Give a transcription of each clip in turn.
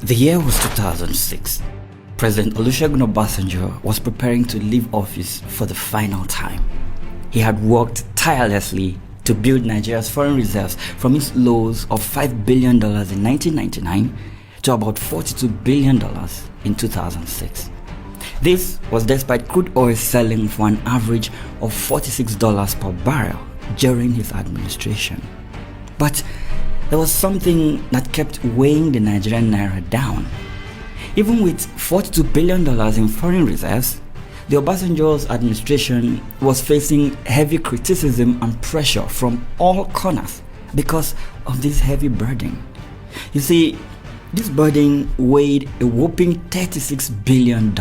The year was 2006. President Olusegun Obasanjo was preparing to leave office for the final time. He had worked tirelessly to build Nigeria's foreign reserves from its lows of $5 billion in 1999 to about $42 billion in 2006. This was despite crude oil selling for an average of $46 per barrel during his administration. But there was something that kept weighing the Nigerian naira down. Even with $42 billion in foreign reserves, the Obasanjo's administration was facing heavy criticism and pressure from all corners because of this heavy burden. You see, this burden weighed a whopping $36 billion.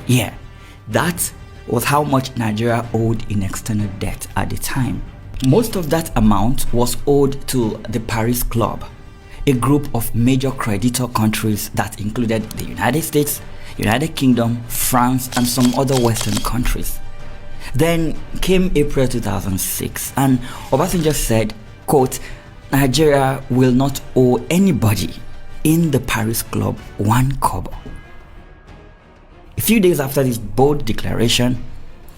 Yeah, that was how much Nigeria owed in external debt at the time. Most of that amount was owed to the Paris Club, a group of major creditor countries that included the United States, United Kingdom, France, and some other Western countries. Then came April 2006, and Obasanjo said, quote, "Nigeria will not owe anybody in the Paris Club one kobo." A few days after this bold declaration,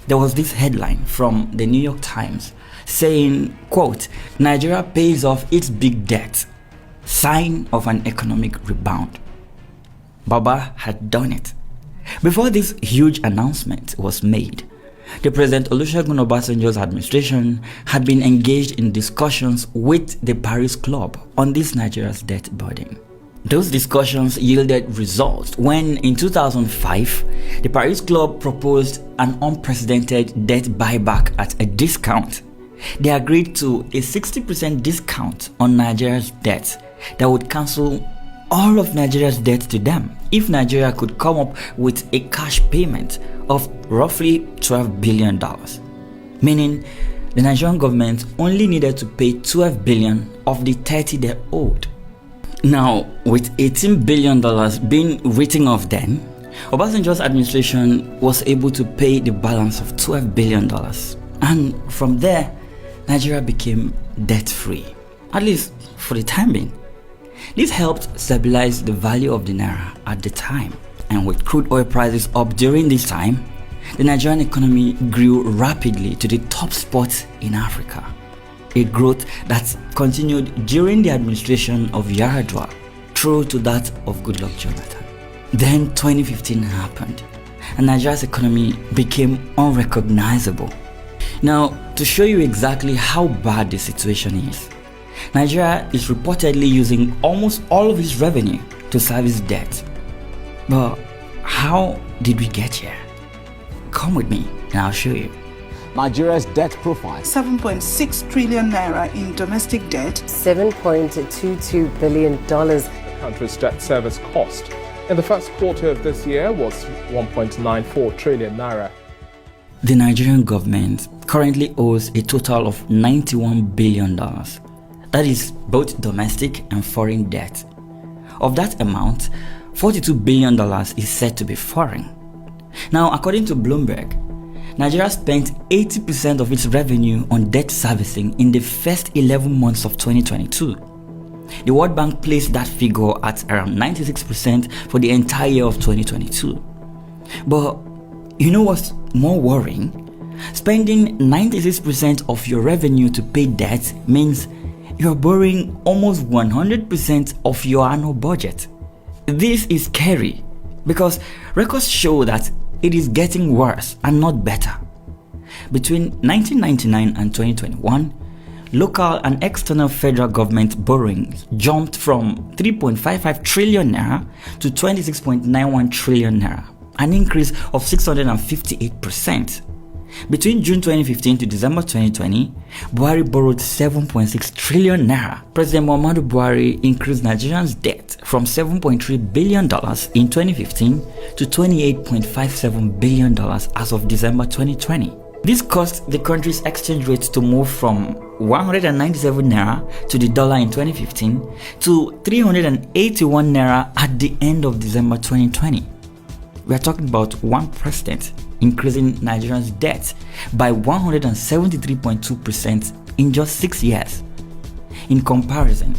there was this headline from the New York Times saying, quote, "Nigeria pays off its big debt, sign of an economic rebound." Baba had done it. Before this huge announcement was made, the President Olusegun Obasanjo's administration had been engaged in discussions with the Paris Club on this Nigeria's debt burden. Those discussions yielded results when, in 2005, the Paris Club proposed an unprecedented debt buyback at a discount. They agreed to a 60% discount on Nigeria's debt that would cancel all of Nigeria's debt to them if Nigeria could come up with a cash payment of roughly $12 billion. Meaning, the Nigerian government only needed to pay $12 billion of the $30 they owed. Now, with $18 billion being written off then, Obasanjo's administration was able to pay the balance of $12 billion. And from there, Nigeria became debt-free, at least for the time being. This helped stabilize the value of the naira at the time. And with crude oil prices up during this time, the Nigerian economy grew rapidly to the top spot in Africa. A growth that continued during the administration of Yar'Adua through to that of Goodluck Jonathan. Then 2015 happened, and Nigeria's economy became unrecognizable. Now, to show you exactly how bad the situation is, Nigeria is reportedly using almost all of its revenue to service debt. But how did we get here? Come with me and I'll show you. Nigeria's debt profile. 7.6 trillion naira in domestic debt. $7.22 billion. The country's debt service cost in the first quarter of this year was 1.94 trillion naira. The Nigerian government currently owes a total of $91 billion. That is both domestic and foreign debt. Of that amount, $42 billion is said to be foreign. Now, according to Bloomberg, Nigeria spent 80% of its revenue on debt servicing in the first 11 months of 2022. The World Bank placed that figure at around 96% for the entire year of 2022. But you know what's more worrying? Spending 96% of your revenue to pay debt means you're borrowing almost 100% of your annual budget. This is scary because records show that it is getting worse and not better. Between 1999 and 2021, local and external federal government borrowings jumped from 3.55 trillion naira to 26.91 trillion naira, an increase of 658%. Between June 2015 to December 2020, Buhari borrowed 7.6 trillion naira. President Muhammadu Buhari increased Nigerians' debt from $7.3 billion in 2015 to $28.57 billion as of December 2020. This caused the country's exchange rate to move from 197 naira to the dollar in 2015 to 381 naira at the end of December 2020. We are talking about one president increasing Nigerians' debt by 173.2% in just 6 years. In comparison,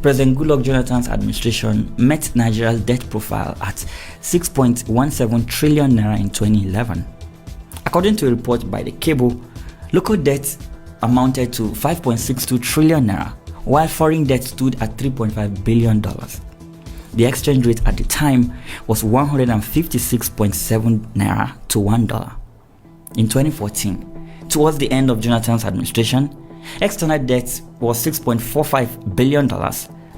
President Goodluck Jonathan's administration met Nigeria's debt profile at 6.17 trillion naira in 2011. According to a report by The Cable, local debt amounted to 5.62 trillion naira, while foreign debt stood at $3.5 billion. The exchange rate at the time was 156.7 naira to $1. In 2014, towards the end of Jonathan's administration, external debt was $6.45 billion.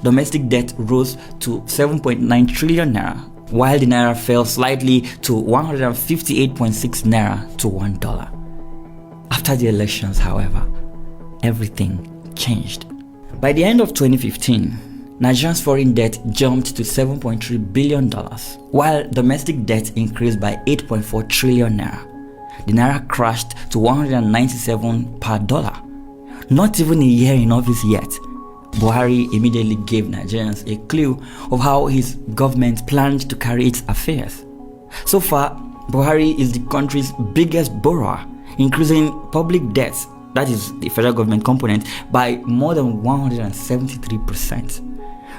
Domestic debt rose to 7.9 trillion naira, while the naira fell slightly to 158.6 naira to $1. After the elections, however, everything changed. By the end of 2015, Nigeria's foreign debt jumped to $7.3 billion, while domestic debt increased by 8.4 trillion naira. The naira crashed to 197 per dollar. Not even a year in office yet, Buhari immediately gave Nigerians a clue of how his government planned to carry its affairs. So far, Buhari is the country's biggest borrower, increasing public debt, that is the federal government component, by more than 173%.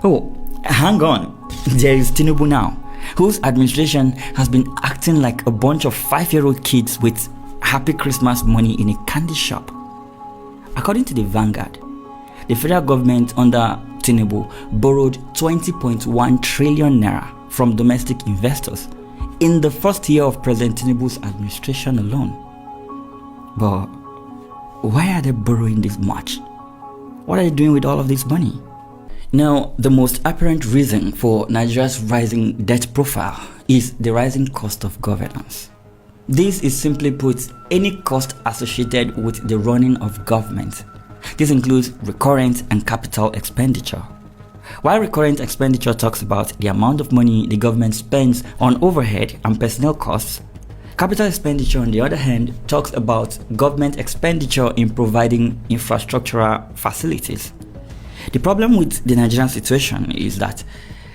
Oh, hang on, there is Tinubu now, whose administration has been acting like a bunch of 5-year-old kids with Happy Christmas money in a candy shop. According to the Vanguard, the federal government under Tinubu borrowed 20.1 trillion naira from domestic investors in the first year of President Tinubu's administration alone. But why are they borrowing this much? What are they doing with all of this money? Now, the most apparent reason for Nigeria's rising debt profile is the rising cost of governance. This is simply put any cost associated with the running of government. This includes recurrent and capital expenditure. While recurrent expenditure talks about the amount of money the government spends on overhead and personnel costs, capital expenditure, on the other hand, talks about government expenditure in providing infrastructural facilities. The problem with the Nigerian situation is that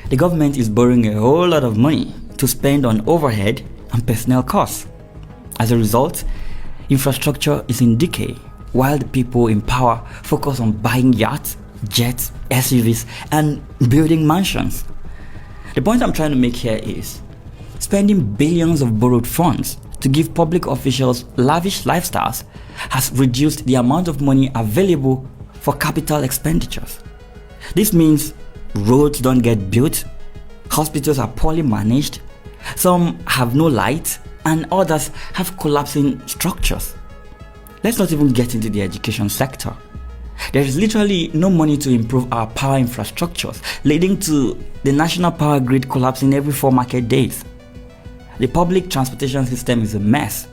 the government is borrowing a whole lot of money to spend on overhead and personnel costs. As a result, infrastructure is in decay, while the people in power focus on buying yachts, jets, SUVs, and building mansions. The point I'm trying to make here is spending billions of borrowed funds to give public officials lavish lifestyles has reduced the amount of money available for capital expenditures. This means roads don't get built, hospitals are poorly managed, some have no light, and others have collapsing structures. Let's not even get into the education sector. There is literally no money to improve our power infrastructures, leading to the national power grid collapsing every 4 market days. The public transportation system is a mess.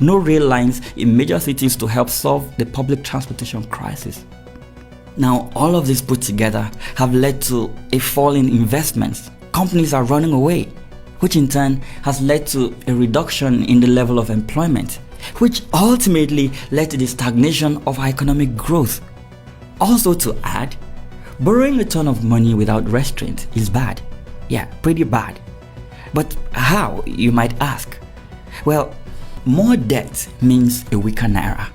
No rail lines in major cities to help solve the public transportation crisis. Now, all of this put together have led to a fall in investments. Companies are running away, which in turn has led to a reduction in the level of employment, which ultimately led to the stagnation of our economic growth. Also to add, borrowing a ton of money without restraint is bad. Yeah, pretty bad. But how, you might ask? Well, more debt means a weaker naira.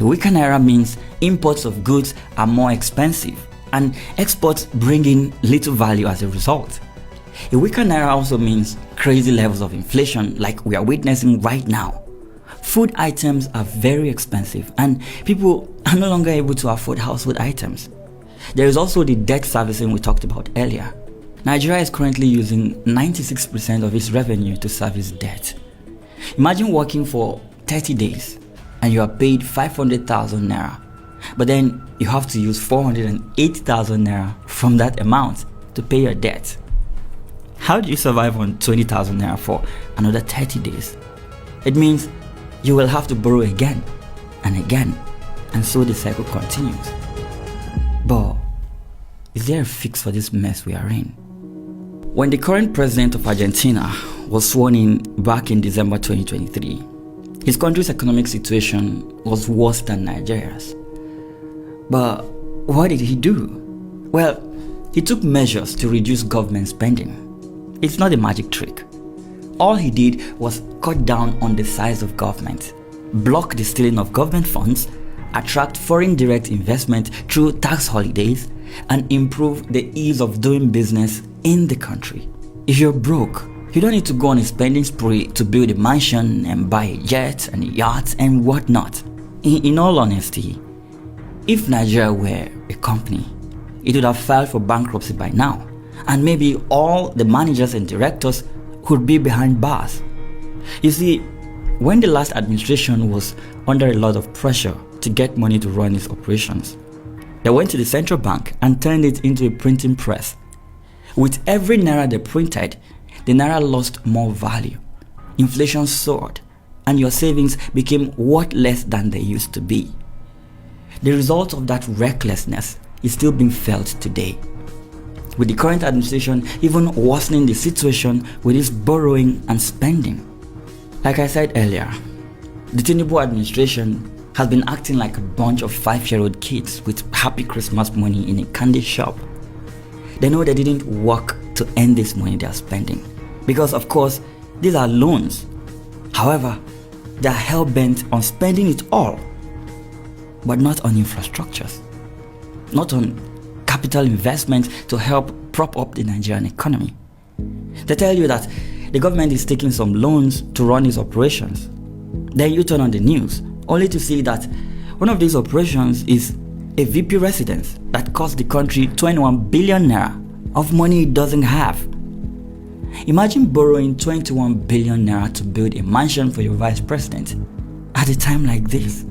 A weaker naira means imports of goods are more expensive and exports bring in little value as a result. A weaker naira also means crazy levels of inflation like we are witnessing right now. Food items are very expensive and people are no longer able to afford household items. There is also the debt servicing we talked about earlier. Nigeria is currently using 96% of its revenue to service debt. Imagine working for 30 days and you are paid 500,000 naira, but then you have to use 408,000 naira from that amount to pay your debt. How do you survive on 20,000 naira for another 30 days? It means you will have to borrow again and again, and so the cycle continues. But is there a fix for this mess we are in? When the current president of Argentina was sworn in back in December 2023, his country's economic situation was worse than Nigeria's. But what did he do? Well, he took measures to reduce government spending. It's not a magic trick. All he did was cut down on the size of government, block the stealing of government funds, attract foreign direct investment through tax holidays, and improve the ease of doing business in the country. If you're broke, you don't need to go on a spending spree to build a mansion and buy a jet and a yacht and whatnot. In all honesty, if Nigeria were a company, it would have filed for bankruptcy by now, and maybe all the managers and directors would be behind bars. You see, when the last administration was under a lot of pressure to get money to run its operations, they went to the central bank and turned it into a printing press. With every naira they printed, the naira lost more value. Inflation soared, and your savings became worth less than they used to be. The result of that recklessness is still being felt today, with the current administration even worsening the situation with its borrowing and spending. Like I said earlier, the Tinubu administration has been acting like a bunch of 5-year-old kids with happy Christmas money in a candy shop. They know they didn't work to earn this money they are spending, because of course these are loans. However, they are hell-bent on spending it all, but not on infrastructures, not on capital investments to help prop up the Nigerian economy. They tell you that the government is taking some loans to run its operations. Then you turn on the news only to see that one of these operations is a VP residence that cost the country 21 billion naira of money it doesn't have. Imagine borrowing 21 billion naira to build a mansion for your vice president at a time like this.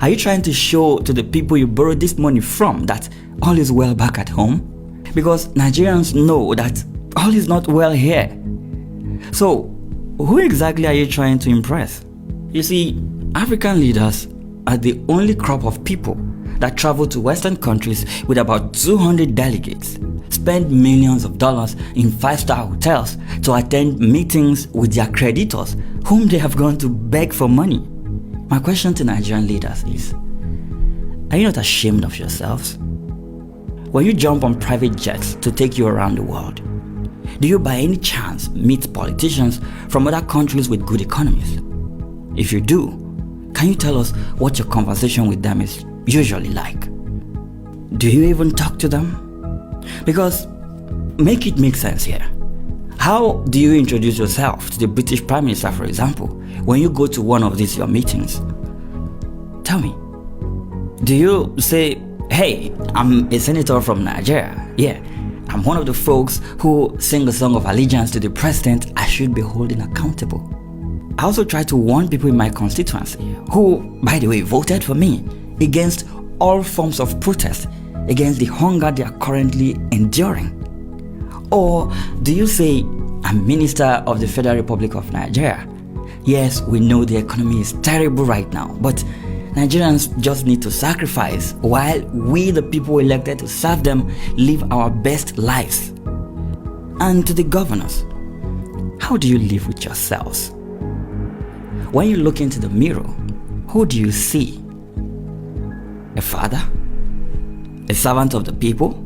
Are you trying to show to the people you borrowed this money from that all is well back at home? Because Nigerians know that all is not well here. So, who exactly are you trying to impress? You see, African leaders are the only crop of people that travel to Western countries with about 200 delegates, spend millions of dollars in 5-star hotels to attend meetings with their creditors whom they have gone to beg for money. My question to Nigerian leaders is, are you not ashamed of yourselves? When you jump on private jets to take you around the world, do you by any chance meet politicians from other countries with good economies? If you do, can you tell us what your conversation with them is usually like? Do you even talk to them? Because make it make sense here. How do you introduce yourself to the British Prime Minister, for example, when you go to one of these your meetings? Tell me. Do you say, hey, I'm a senator from Nigeria. Yeah, I'm one of the folks who sing a song of allegiance to the president I should be holding accountable. I also try to warn people in my constituency who, by the way, voted for me against all forms of protest against the hunger they are currently enduring. Or do you say, I'm Minister of the Federal Republic of Nigeria? Yes, we know the economy is terrible right now, but Nigerians just need to sacrifice while we, the people elected to serve them, live our best lives. And to the governors, how do you live with yourselves? When you look into the mirror, who do you see? A father? A servant of the people?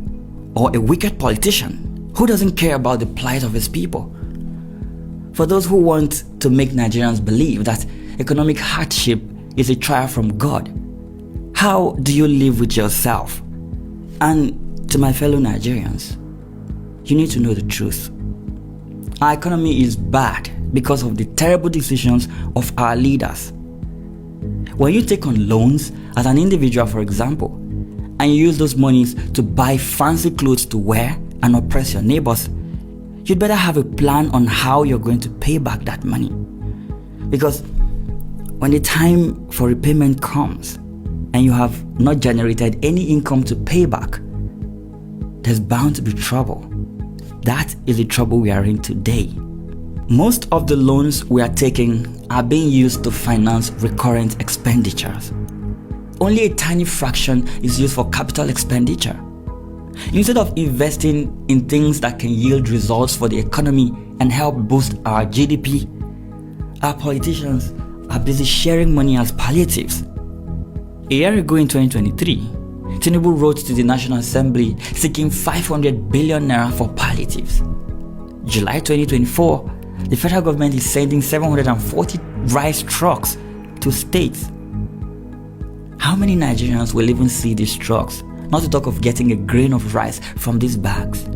Or a wicked politician who doesn't care about the plight of his people? For those who want to make Nigerians believe that economic hardship is a trial from God, how do you live with yourself? And to my fellow Nigerians, you need to know the truth. Our economy is bad because of the terrible decisions of our leaders. When you take on loans as an individual, for example, and you use those monies to buy fancy clothes to wear and oppress your neighbors, you'd better have a plan on how you're going to pay back that money. Because when the time for repayment comes and you have not generated any income to pay back, there's bound to be trouble. That is the trouble we are in today. Most of the loans we are taking are being used to finance recurrent expenditures. Only a tiny fraction is used for capital expenditure. Instead of investing in things that can yield results for the economy and help boost our GDP, our politicians are busy sharing money as palliatives. A year ago in 2023, Tinubu wrote to the National Assembly seeking 500 billion naira for palliatives. July 2024, the federal government is sending 740 rice trucks to states. How many Nigerians will even see these trucks not to talk of getting a grain of rice from these bags.